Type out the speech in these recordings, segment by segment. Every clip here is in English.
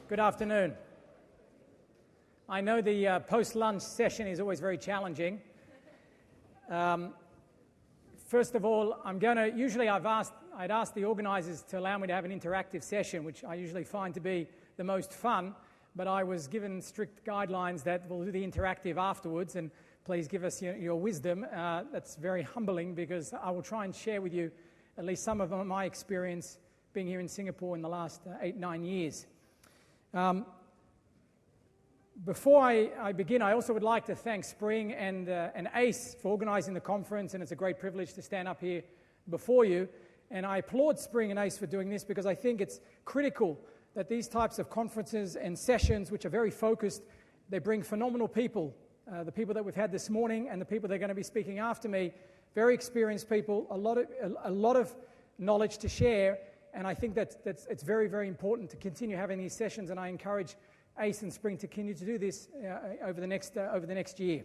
Good afternoon. I know the post-lunch session is always very challenging. First of all, I'd asked the organisers to allow me to have an interactive session, which I usually find to be the most fun, but I was given strict guidelines that we'll do the interactive afterwards, and please give us your wisdom. That's very humbling because I will try and share with you at least some of my experience being here in Singapore in the last 8-9 years. Before I begin, I also would like to thank Spring and ACE for organising the conference, and it's a great privilege to stand up here before you. And I applaud Spring and ACE for doing this because I think it's critical that these types of conferences and sessions, which are very focused, they bring phenomenal people, the people that we've had this morning and the people that are going to be speaking after me, very experienced people, a lot of knowledge to share. And I think that it's very, very important to continue having these sessions, and I encourage ACE and Spring to continue to do this over the next year.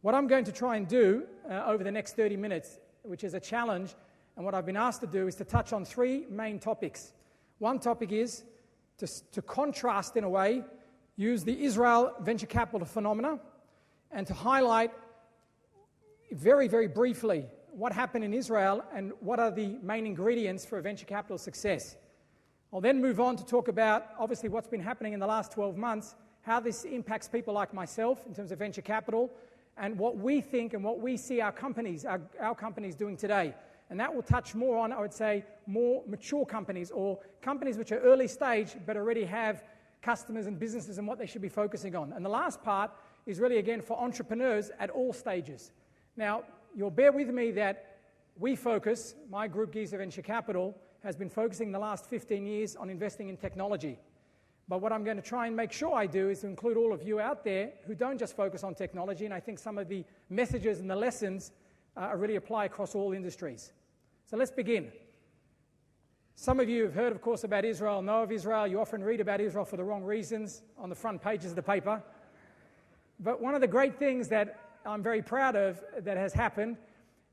What I'm going to try and do over the next 30 minutes, which is a challenge, and what I've been asked to do is to touch on three main topics. One topic is to contrast, in a way, use the Israel venture capital phenomena, and to highlight very, very briefly what happened in Israel and what are the main ingredients for a venture capital success. I'll then move on to talk about, obviously, what's been happening in the last 12 months, how this impacts people like myself in terms of venture capital, and what we think and what we see our companies doing today. And that will touch more on, I would say, more mature companies or companies which are early stage but already have customers and businesses and what they should be focusing on. And the last part is really, again, for entrepreneurs at all stages. Now, you'll bear with me that my group, Giza Venture Capital, has been focusing the last 15 years on investing in technology. But what I'm going to try and make sure I do is to include all of you out there who don't just focus on technology, and I think some of the messages and the lessons really apply across all industries. So let's begin. Some of you have heard, of course, about Israel, know of Israel. You often read about Israel for the wrong reasons on the front pages of the paper. But one of the great things that I'm very proud of that has happened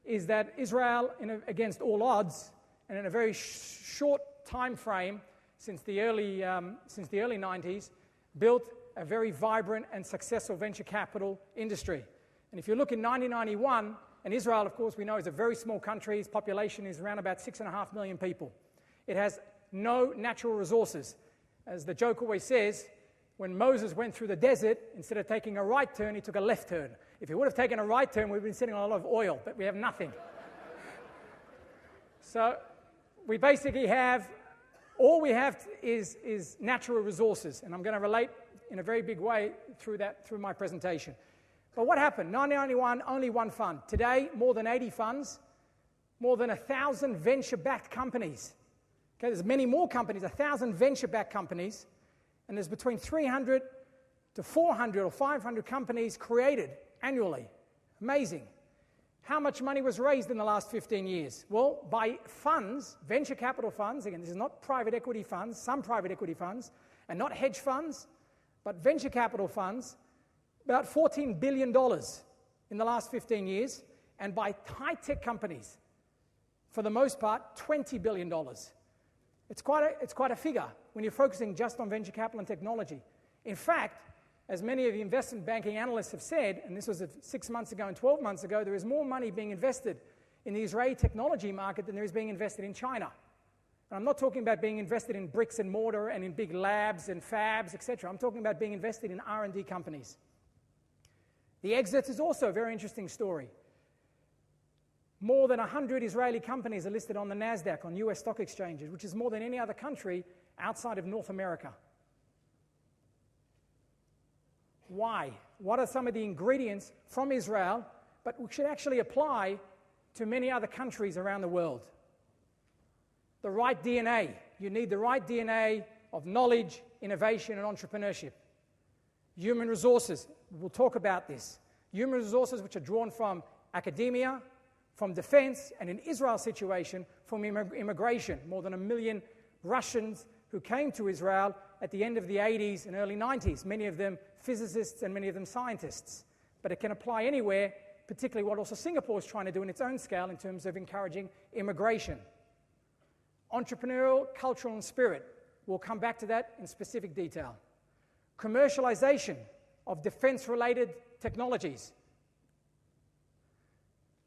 is that Israel, against all odds, and in a very short time frame since the early 90s, built a very vibrant and successful venture capital industry. And if you look in 1991, and Israel, of course, we know is a very small country. Its population is around about 6.5 million people. It has no natural resources. As the joke always says, when Moses went through the desert, instead of taking a right turn, he took a left turn. If he would have taken a right turn, we've been sitting on a lot of oil, but we have nothing. So we basically all we have is natural resources, and I'm going to relate in a very big way through my presentation. But what happened? 1991, only one fund. Today, more than 80 funds, more than 1,000 venture-backed companies. Okay, there's many more companies, 1,000 venture-backed companies, and there's between 300 to 400 or 500 companies created annually. Amazing. How much money was raised in the last 15 years? Well, by funds, venture capital funds, again, this is not private equity funds, some private equity funds, and not hedge funds, but venture capital funds, about $14 billion in the last 15 years, and by high-tech companies, for the most part, $20 billion. It's quite a figure when you're focusing just on venture capital and technology. In fact, as many of the investment banking analysts have said, and this was 6 months ago and 12 months ago, there is more money being invested in the Israeli technology market than there is being invested in China. And I'm not talking about being invested in bricks and mortar and in big labs and fabs, etc. I'm talking about being invested in R&D companies. The exit is also a very interesting story. More than 100 Israeli companies are listed on the NASDAQ, on US stock exchanges, which is more than any other country outside of North America. Why? What are some of the ingredients from Israel, but which should actually apply to many other countries around the world? The right DNA. You need the right DNA of knowledge, innovation, and entrepreneurship. Human resources. We'll talk about this. Human resources which are drawn from academia, from defense, and in Israel's situation, from immigration. More than 1 million Russians who came to Israel at the end of the 80s and early 90s, many of them physicists and many of them scientists. But it can apply anywhere, particularly what also Singapore is trying to do in its own scale in terms of encouraging immigration. Entrepreneurial, cultural, and spirit. We'll come back to that in specific detail. Commercialization of defense-related technologies.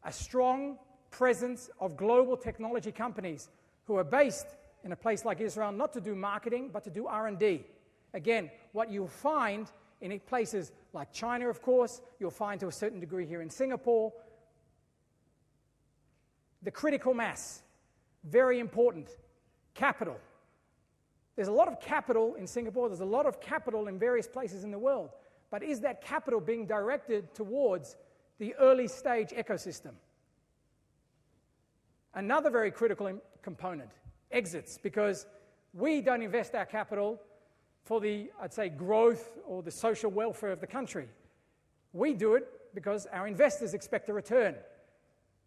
A strong presence of global technology companies who are based in a place like Israel, not to do marketing, but to do R&D. Again, what you'll find in places like China, of course, you'll find to a certain degree here in Singapore. The critical mass, very important. Capital. There's a lot of capital in Singapore, there's a lot of capital in various places in the world, but is that capital being directed towards the early stage ecosystem? Another very critical component, exits, because we don't invest our capital for the, I'd say, growth or the social welfare of the country. We do it because our investors expect a return.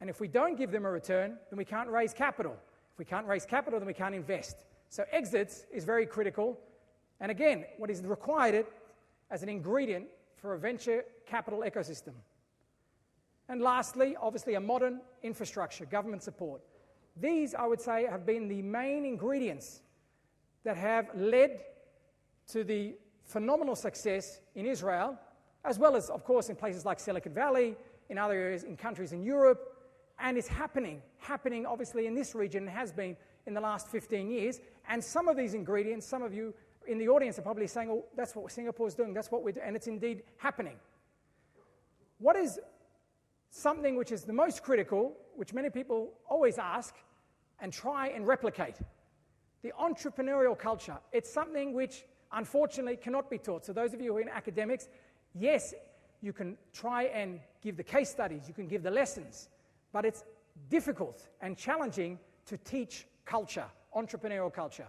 And if we don't give them a return, then we can't raise capital. If we can't raise capital, then we can't invest. So exits is very critical. And again, what is required as an ingredient for a venture capital ecosystem. And lastly, obviously, a modern infrastructure, government support. These, I would say, have been the main ingredients that have led to the phenomenal success in Israel, as well as, of course, in places like Silicon Valley, in other areas, in countries in Europe, and it's happening obviously in this region, and has been in the last 15 years. And some of these ingredients, some of you in the audience are probably saying, oh, that's what Singapore's doing, that's what we're doing, and it's indeed happening. What is something which is the most critical, which many people always ask and try and replicate? The entrepreneurial culture. It's something which, unfortunately, cannot be taught. So those of you who are in academics, yes, you can try and give the case studies, you can give the lessons, but it's difficult and challenging to teach culture, entrepreneurial culture.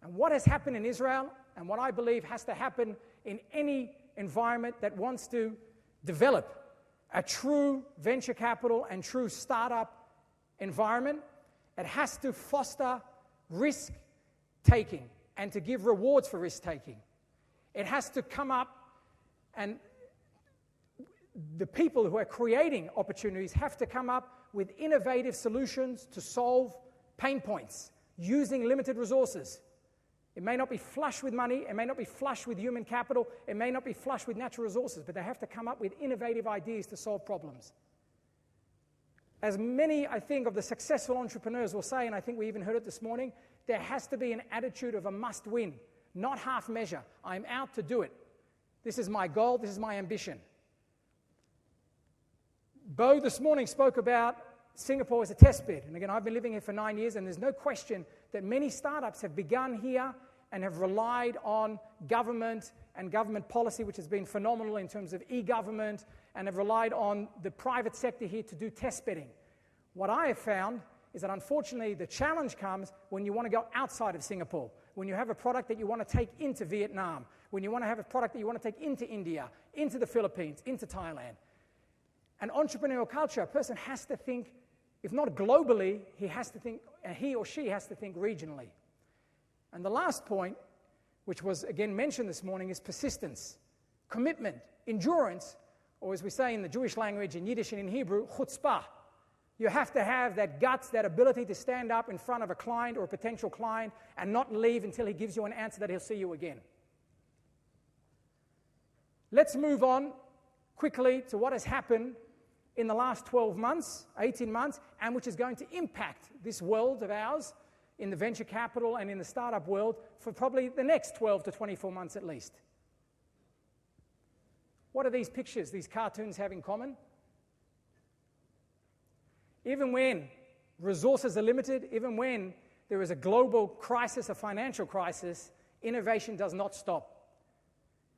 And what has happened in Israel, and what I believe has to happen in any environment that wants to develop a true venture capital and true startup environment, it has to foster risk-taking and to give rewards for risk-taking. It has to come up, and the people who are creating opportunities have to come up with innovative solutions to solve pain points using limited resources. It may not be flush with money, it may not be flush with human capital, it may not be flush with natural resources, but they have to come up with innovative ideas to solve problems. As many, I think, of the successful entrepreneurs will say, and I think we even heard it this morning, there has to be an attitude of a must-win, not half measure. I'm out to do it. This is my goal, this is my ambition. Bo this morning spoke about Singapore as a test bed. And again, I've been living here for 9 years, and there's no question that many startups have begun here and have relied on government and government policy, which has been phenomenal in terms of e-government, and have relied on the private sector here to do test bedding. What I have found is that unfortunately the challenge comes when you want to go outside of Singapore, when you have a product that you want to take into Vietnam, when you want to have a product that you want to take into India, into the Philippines, into Thailand. An entrepreneurial culture, a person has to think, if not globally, he or she has to think regionally. And the last point, which was again mentioned this morning, is persistence, commitment, endurance, or as we say in the Jewish language, in Yiddish and in Hebrew, chutzpah. You have to have that guts, that ability to stand up in front of a client or a potential client and not leave until he gives you an answer that he'll see you again. Let's move on quickly to what has happened in the last 12 months, 18 months, and which is going to impact this world of ours in the venture capital and in the startup world for probably the next 12 to 24 months at least. What do these pictures, these cartoons have in common? Even when resources are limited, even when there is a global crisis, a financial crisis, innovation does not stop.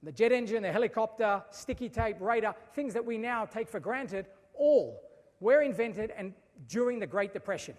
The jet engine, the helicopter, sticky tape, radar, things that we now take for granted, all were invented and during the Great Depression.